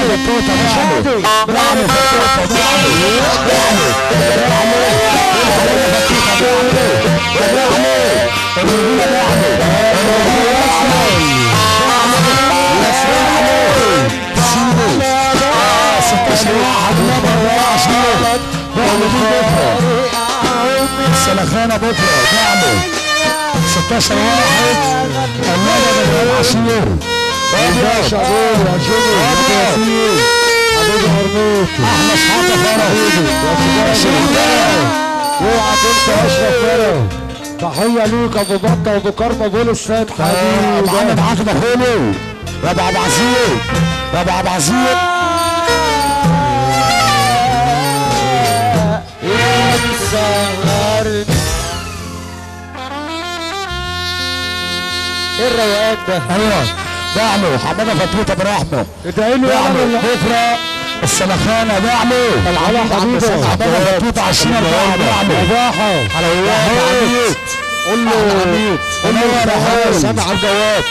فتوته شادي برعمي فتوته برعمي السلخانة بكرة دعمه 16 واحد الله يا عشير يا شعبان يا جميل يا ياسين حبيبي هرموت احلى اصحاب فرح يا شباب اوعى تنسى اشرف فرح تحية ليك ابو بطة وابو كرم ابو السيد حبيبي معانا معاك ده حلو يا ابو عبد العزيز يا ابو عبد العزيز يا مسهرني ايه الروقان ده؟ ايوه دعمه حماده فتوته برحمه ادعي له يا بكره السلخانه دعمه العلا حبيبي حماده فتوته 20 دعمه اباحه حلويات قول له قول له يا سامع على الجواد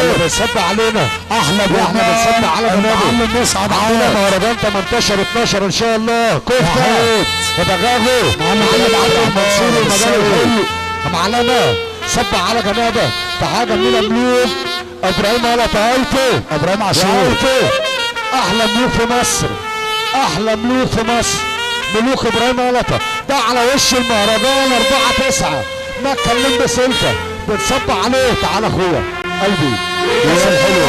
اللي بيصب علينا احمد يا احمد بتصب على النبي نصعد علينا مهرجان 18 12 ان شاء الله كفته ودغاغو معلم عبد المنصور المجال الحلو معلمه صب على جنابه تحيه جميله مليون ابراهيم على طايته ابراهيم عاشور احلى ملوك في مصر احلى ملوك في مصر ملوك ابراهيم علطه ده على وش المهرجان 4/9 ما اتكلم بسلكه بنصب عليه تعالى اخويا قلبي الناس الحلوه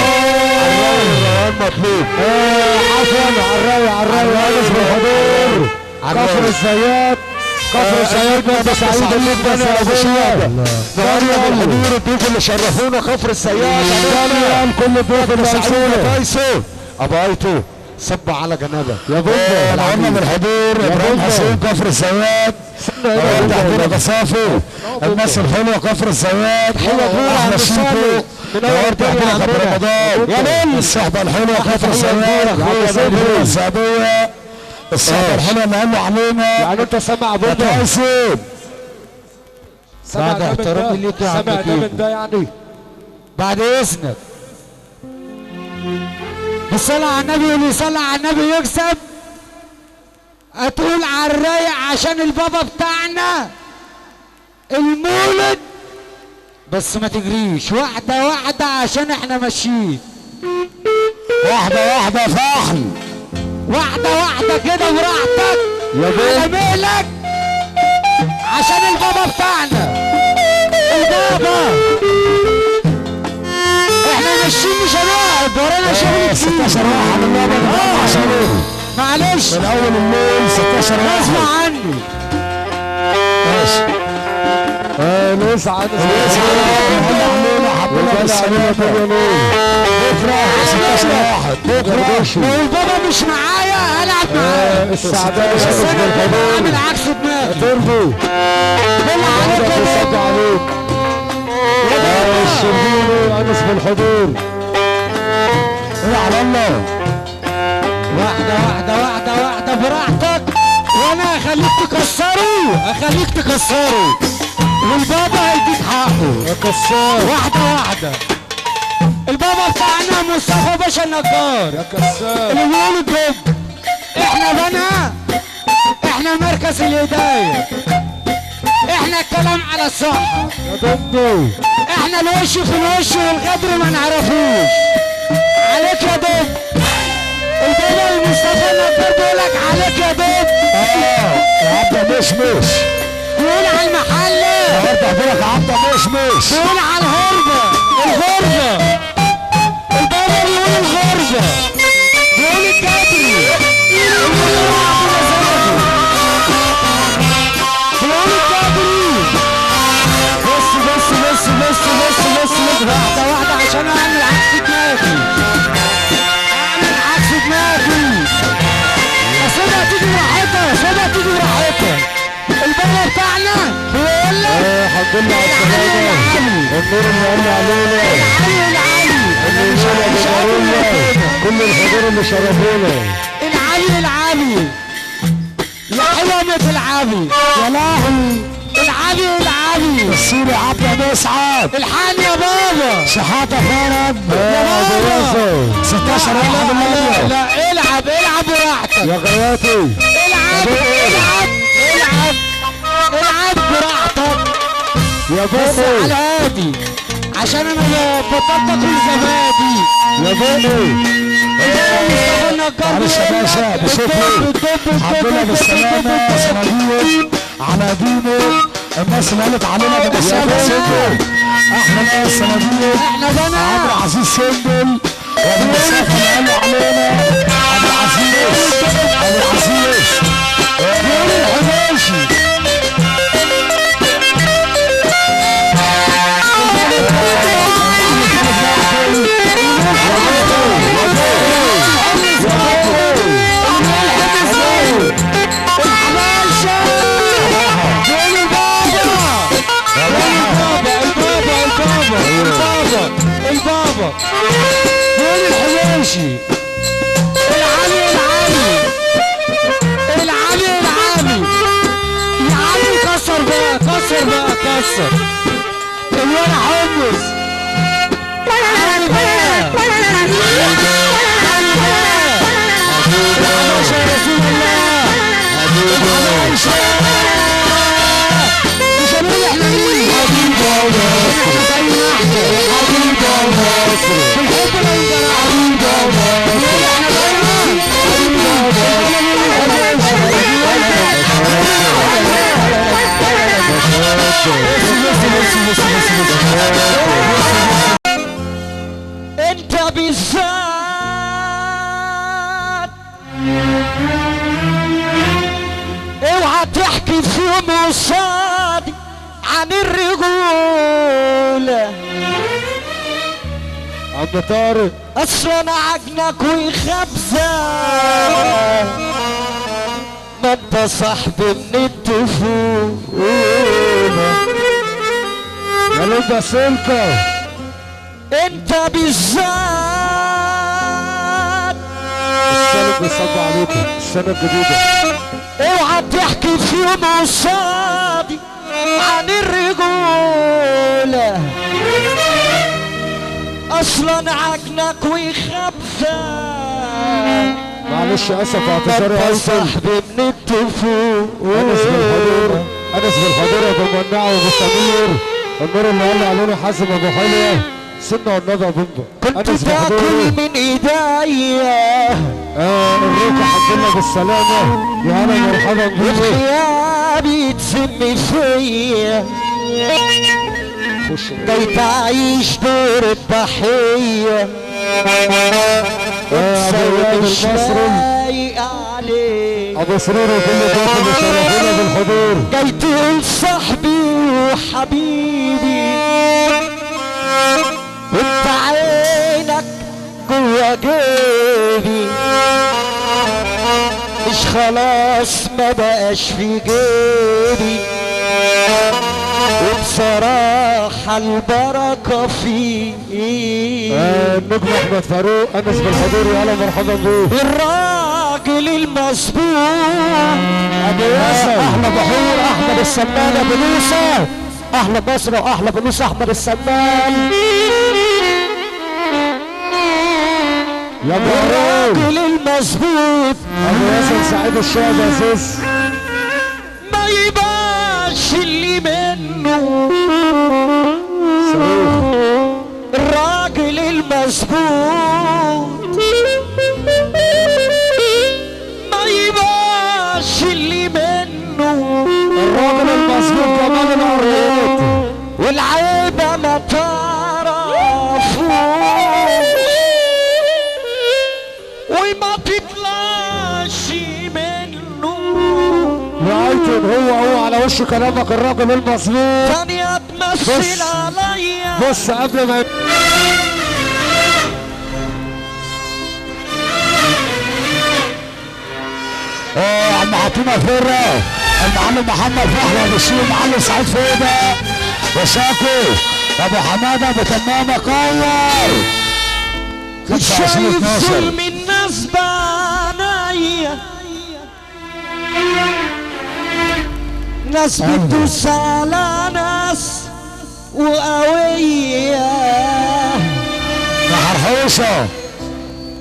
الروان مطلوب عفوا على الراي انس بالحضور كفر الزيات كفر الزيات بن سعيد اللي يا ابو شهاده نهاريا بالحضور الضيوف اللي شرفونا كفر الزيات كل الضيوف اللي سعيد فايسو ابو ايتو صب على جنابه يا بابا العمر من الحضور ابراهيم حسين كفر الزياد تحضير صافي الناس الحلوه كفر الزياد احلى شيكو نور تحضير كفر رمضان يا نيل الصحبه الحلوه كفر الزياد السعوديه الصحبه الحلوه اللي قالوا علينا يعني انت سامع بابا حسين بعد احترامي ليك يا عم جامد ده يعني بعد اذنك بالصلاة على النبي واللي يصلي على النبي يكسب. هتقول على الرايق عشان البابا بتاعنا المولد بس ما تجريش واحدة واحدة عشان احنا ماشيين واحدة واحدة فحل واحدة واحدة كده براحتك على مهلك عشان البابا بتاعنا البابا احنا ماشيين مش هنقعد ورانا شغل كتير 16 واحد البابا معلش من اول الليل 16 واحد اسمع عني ماشي نسعد بكره والبابا مش معايا هلعب معاه السعداء بس انا عامل عكس دماغي ترضي بالله عليك يا عليك الشربيني انس بالحضور ايه على الله واحدة براحتك وانا اخليك تكسره والبابا هيديك حقه يا كسار واحدة البابا بتاعنا مصطفى باشا النجار يا كسار اللي بيقولوا الدب احنا بنا احنا مركز الهداية احنا الكلام على الصحة يا دب احنا الوش في الوش والغدر ما نعرفوش عليك يا دب البابا المصطفى النجار بيقولك عليك يا دب يا عبد مشمش بيقول على المحلة النهارده هديلك عبده مشمش بيقول على الغربة البابا بيقول الغربة بيقول الجدري بيقول الجدري بس واحدة عشان اعمل عكس دماغي سيبها تيجي براحتها البابا بتاعنا بيقول لك الحمد لله على السلامة النور اللي قال علينا العلي كل الحضور اللي شرفونا العلي يا حلوة العبي يا لهوي العبي العالي السوري عبد مسعد الحان يا بابا شحاته فرج يا بابا 16 واحد لا لا العب براحتك يا غياتي العب براحتك يا بس بابا على هادي عشان انا بطلت اكل زبادي يا بابا معلش يا باشا بشوفه الحمد لله بالسلامة صناديق على دينه الناس اللي قالت علينا بالسلامة سنبل احنا ناس صناديق احنا بنا عبد العزيز سنبل وبالمسافة اللي قالوا علينا عبد العزيز يقول الحباشي البابا وين الحباشي العلي كسر بقى الولا حمص العلي بقى يا رسول الله مش هنقول احنا مين انت بالذات اوعى تحكي في يوم قصادي عن الرجولة عم طارق اصلا عجنك وخبزة ما انت صاحبي من الطفولة يا لبا سلكة انت بالذات السلك بيصب عليكم السنة الجديدة اوعى تحكي في يوم قصادي عن الرجولة اصلا عجنك وخبزة معلش اسف اعتذاري انت اوصل صاحبي من الطفولة انس بالحضور ابو مناع وابو سمير النور اللي قال علينا حازم ابو حلوه سنه والنبي يا بومبا كنت تاكل من ايديا الروح الحمد لله بالسلامه يا هلا مرحبا بيك وغيابي تسم فيا جاي تعيش دور الضحيه مش لايق عليك ابو سرور وكل داخل شرفنا بالحضور جاي تقول صاحبي وحبيبي وانت عينك جوا جيبي مش خلاص ما بقاش في جيبي وبصراحة البركة فيه النجم احمد فاروق انس بالحضور يا هلا مرحبا بيه الراجل المسبوق ابو ياسر احلى بحور احمد السمان ابو موسى احلى مصر واحلى ابو موسى احمد السمان يا ابو الراجل المسبوق ابو ياسر سعيد الشاب عزيز ما يبانش اللي منه الراجل المسبوق ما يبانش اللي منه الراجل المسبوق جمال الارض والعيبه ما تعرفوش وما تطلعش منه رايتن هو على وش كلامك الراجل المظلوم ثانية تمثل عليا بص قبل ما عم حاتمة فرة المعلم محمد فحلة والشيخ المعلم سعيد فوده وشاكو ابو حماده ابو تمامه قور 25 شايف 12 ظلم الناس بعينيا ناس بتدوس على ناس وقوية يا حرحوشة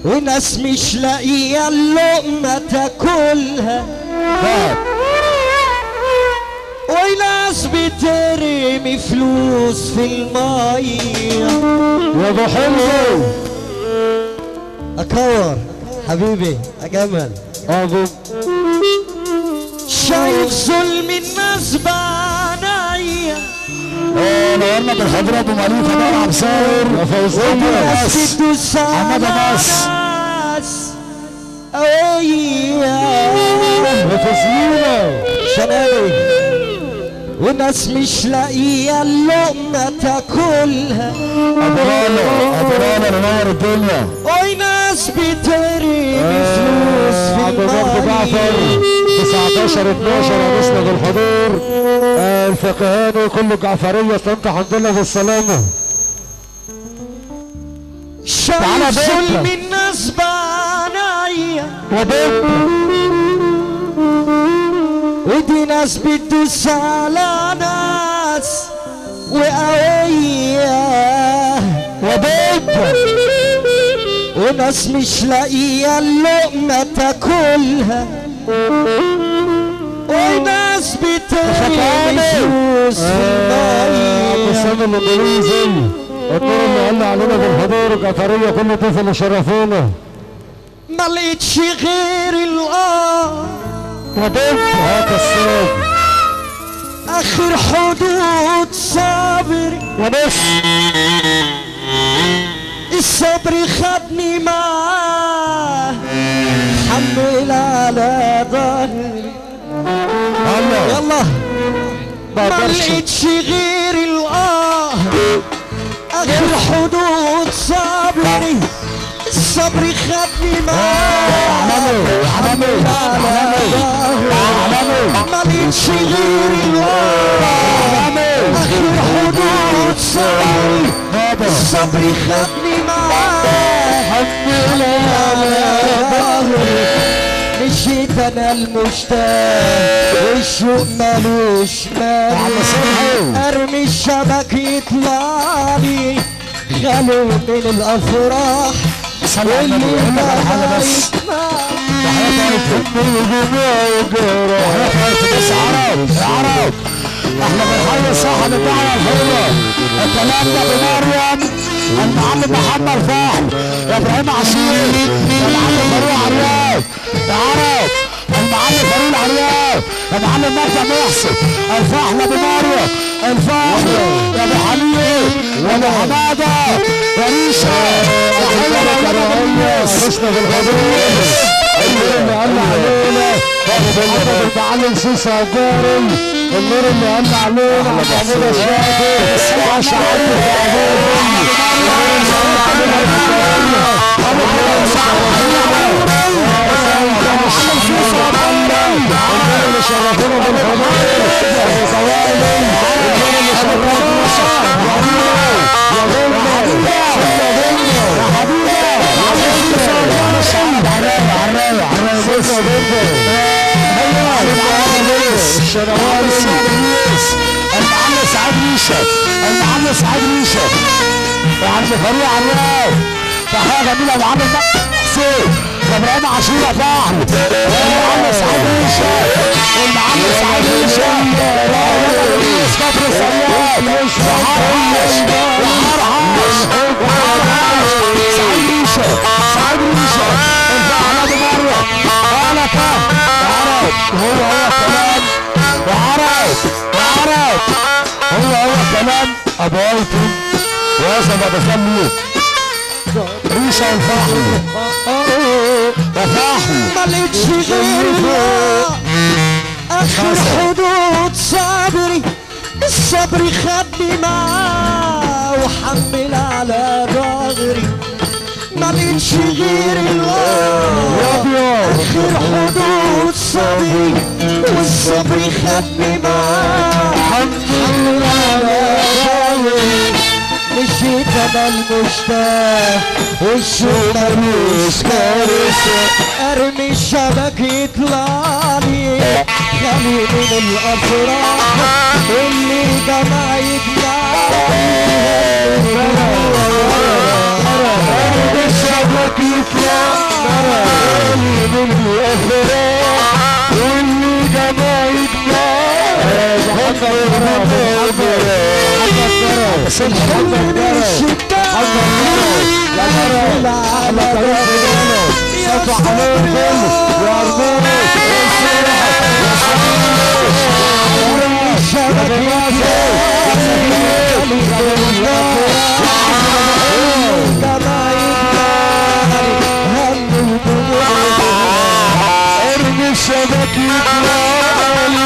وناس مش لاقية اللقمة تاكلها وناس بترمي فلوس في المية يا ابو حلو اكور حبيبي اجمل ابو شايف ظلم الناس بعينيا نورنا بالخضراء ابو مالك انا عم صاير يا وناس بتدوس على ناس قوية وتسليمة شناوي وناس مش لاقية اللقمة تاكلها أبرانا لنور الدنيا وناس بترمي فلوس في المية 19/12 هنسند الحضور الفقهاني كله جعفرية طنطا الحمد لله بالسلامة. شايف ظلم الناس بعينيا ودي ناس بتدوس على ناس وقوية وناس مش لاقية اللقمة تاكلها وناس بترمي فلوس في المية السنة الإنجليزي الدور اللي قال علينا بالحضور جعفرية كل ضيف اللي شرفونا ما لقيتش غير الآه هات الصوت آخر حدود صبري ونص الصبر خدني معاه حمل على ظهري يلا ما لقيتش غير الآه آخر حدود صبري الصبر خدني معاه حمل على ظهري ما لقيتش غير الآه آخر حدود صبري الصبر خدني معاه حمل على ظهري مشيت انا المشتاق والشوق مالوش مال ارمي الشبك يطلع لي خلو من الافراح واللي ما يسمع عرب احنا بنحيي صاحب الدعوه الحلوه الكلام ده بمريم المعلم محمد فاحل يا ابراهيم عاشور يا معلم فاروق عرياض يا عرب المعلم فاروق عرياض يا معلم مرتضى محسن الفاحل ابو مريم الفاحل يا ابو حميد يا ابو حماده يا ريشه يا حلوه يا ريس عشنا بالحضور اللي قال علينا المعلم سيسي عجاري النور اللي قال علينا محمود الشافي عشان المعلم سعاد ريشه المعلم سعاد ريشه وعم فاروق عرياض تحيه جميله المعلم حسين ابراهيم عاشور فاحل المعلم سعاد ريشه المعلم سعاد ريشه رئيس كفر السياد وحرحش سعاد ريشه سعاد ريشه الفاحل ابو مريم انا عرب هو كلام وعرب هو كلام ابو ايتم واسف ابو خليل ريشه الفحل وفحل ما لقيتش غير اخر حدود صبري الصبر خدني معاه وحمل على ظهري ما لقيتش غير اخر حدود صبري والصبر خدني معاه حمل على ظهري مشيت انا المشتاق والشوق ملوش كارثة ارمي الشبك يطلعلي خلي من الافراح اللي جمع يجمعني ارمي الشبك يطلعلي من الافراح واللي جمع يجمعني الحلم من الشتاء ارمي الشبك يطلعلي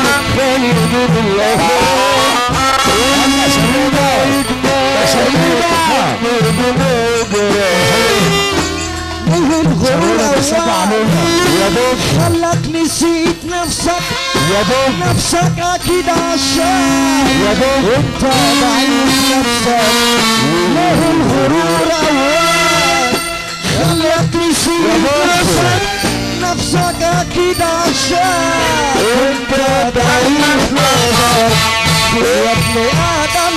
خلي من الافراح من الغرور يا دوب خلك نسيت نفسك يا دوب نفسك اكيد عشان يا دوب انت ضعيف نفسك له الغرور اول خلك نسيت نفسك نفسك اكيد عشان انت ضعيف نفسك يا ابن ادم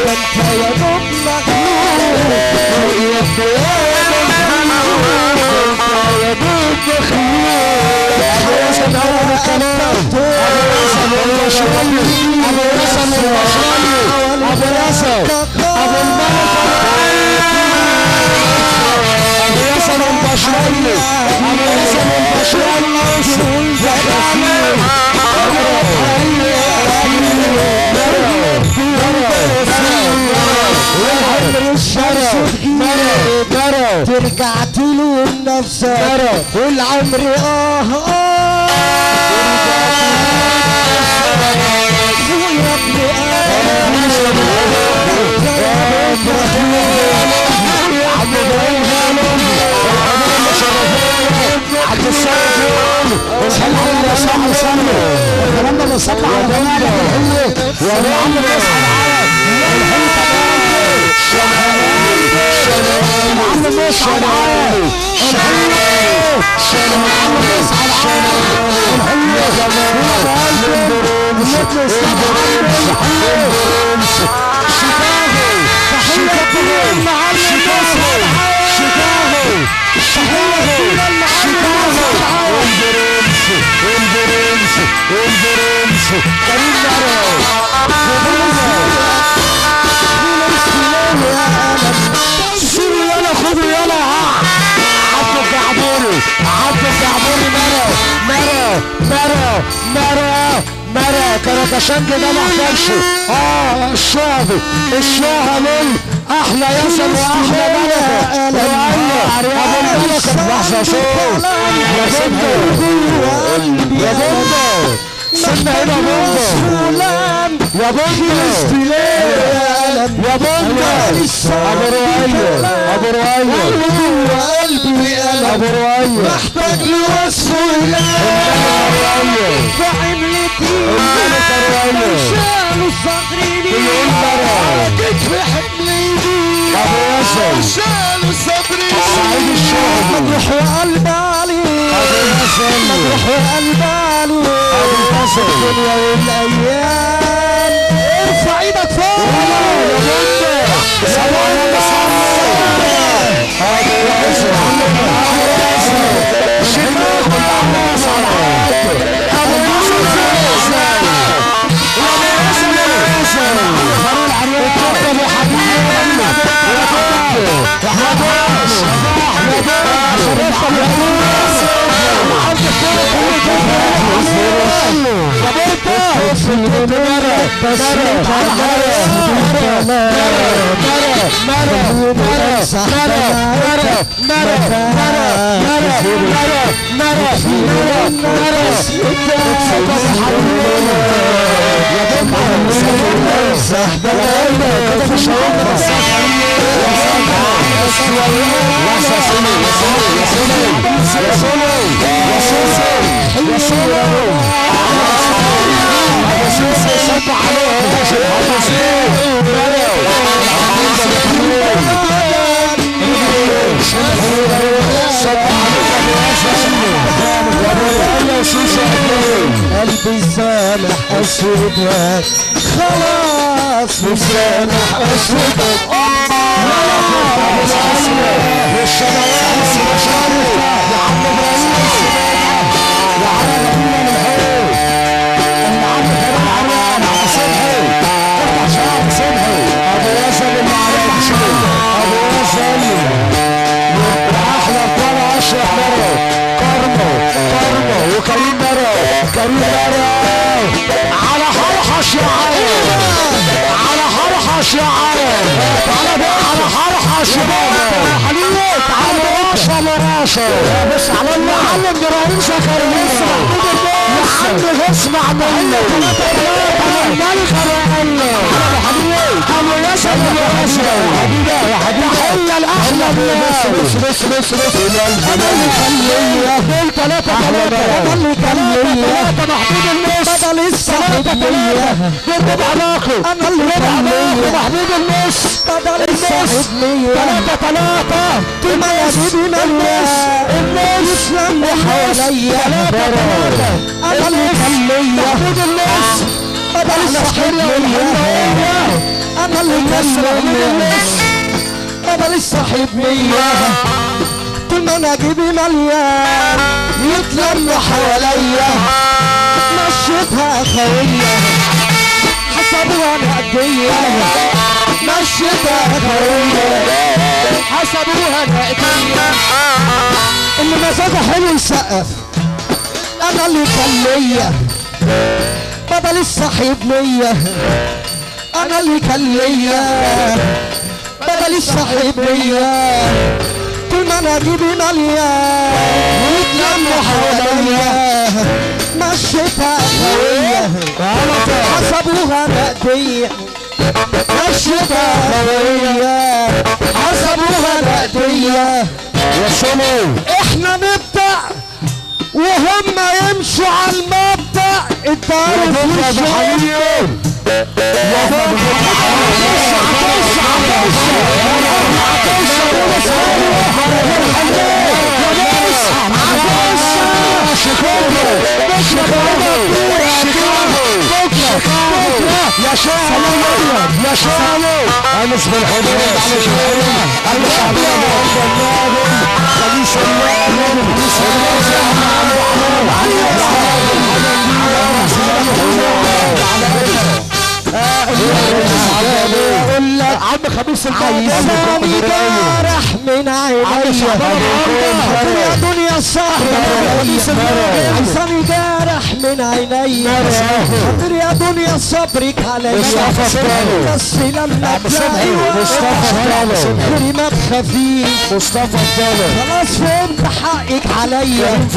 انت يا دوب مخلوق يا ابن ادم انت يا دوب مخلوق ترجع تلوم نفسك والعمر يا ابن كركشنج ده محتاجش الشعبي الشهمل احلى ياسر واحلى ملكه ابو الملكه لحظه شوف يا بنتو يا بنتو سنة هنا يا بنتو يا بنتو ابو رؤية ابو رؤية قلبي ابو رؤية محتاج لوصف فاهم لك شالوا صدري كتف حملي ابو ياسر شالوا صدري سعيد الشهد مجروح وقلب علي ابو ياسر مجروح وقلب علي ابو ياسر الدنيا والايام ارفع ايدك فوق يا بنت سلام ابو ياسر بدك خلاص مسامح اسودك وكريم على حرحش يا عرب على حرحش يا عرب على حرحش يا بابا حليت على راسه لراسه بس على المعلم ابراهيم زكريا يا عم اسمع مني الملك الله ابو ياسر يا حبيبي الاحلى بس انا اللي خليه دول ثلاثه محمود النص بدل الصاحب ليا ضرب علاقه انا اللي خليه محمود النص بدل الصاحب ليا ثلاثه كما يزيد النص يسلم حواليا انا اللي خليه محمود النص بدل الصاحب ليا انا اللي خليه بدل الصاحب ليا طول ما انا جيبي مليان يتلم حواليا مشيتها خوية حسبوها نقدية مشيتها خوية حسبوها نقدية اللي مزاجه حلو يسقف انا اللي كلية بدل الصاحب ليا انا اللي كلية بدل الصاحب ليا طول ما انا جيبي مليان يتلموا حواليا مشيتها قوية حسبوها نقدية مشيتها قوية حسبوها نقدية وصلوا احنا نبدأ وهم يمشوا على المبدأ الدار في الشارع يا شالو امس بالحضور على شالو على شعبنا خليش اقول لك عم خميس عايزاني جارح من عينيا يا دنيا صاحبي عايزاني جارح من عينيا خاطر يا دنيا صبرك عليا بس لما تلاقي خيري ما تخافيش مصطفى الدولة خلاص فهمت حقك عليا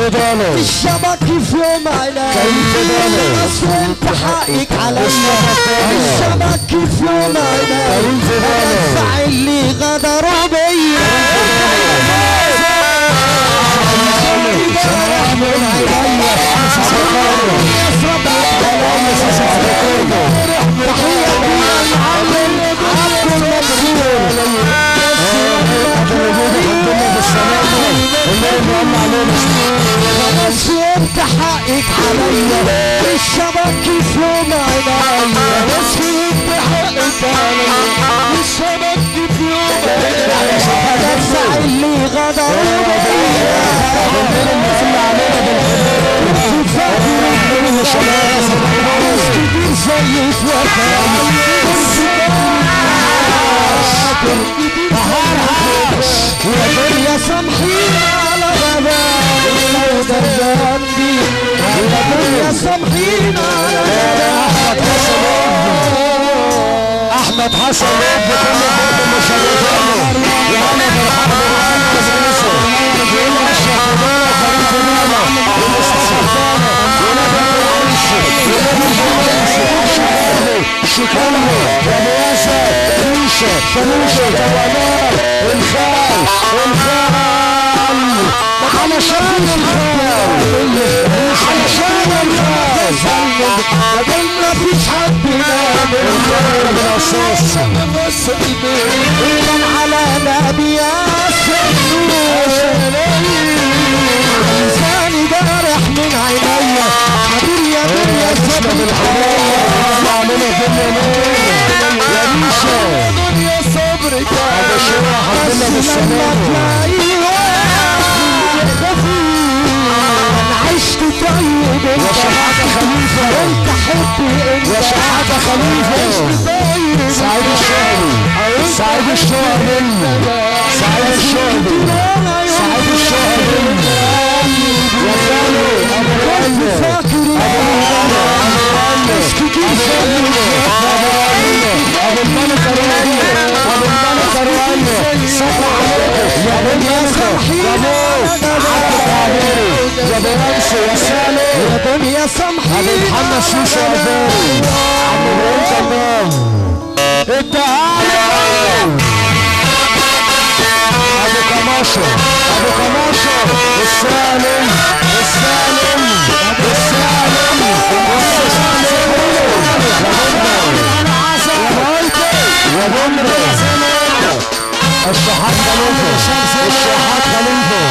الشبك في يوم عينيا خلاص فهمت حقك عليا الشبك في يوم عينيا الزعل اللي غدروا بيا خلاص فهمت حقك عليا الشبك في يوم عينيا بس فهمت حقك عليا الشبك في يوم عينيا الزعل اللي غدروا بيا زي يا سامحينا على غباء لو درجان بي يا سامحينا على غباء احمد حسن ابن كل حد مشرفانه يا انا فرحان شكرا يا مياسة ريشة شروشة جوانات الخال علشان الخال علشان الخال قبلنا فيش حد ينام إيمان على نبي لساني جارح من عينيا حبيبي يا دنيا الزمن الحرام ابو شوره حبيبنا بالسلامه انا عشت طيب يا شحاته خليفه انت حبي انت يا شحاته خليفه سعيد الشهري سعيد الشهري سعيد الشهري سعيد الشهري يا خالو ابو غالي ابو الملك الرواني ابو الملك الرواني صلى عليك يا ابو الملك يا ابو يا ابو رمسي يا سالم يا دنيا سامحي ابو محمد شوشو يا فارس عم ابراهيم تمام انت ابو كماشة ابو كماشة السالم السالم السالم يا بندر الشحات خليفة الشحات خليفة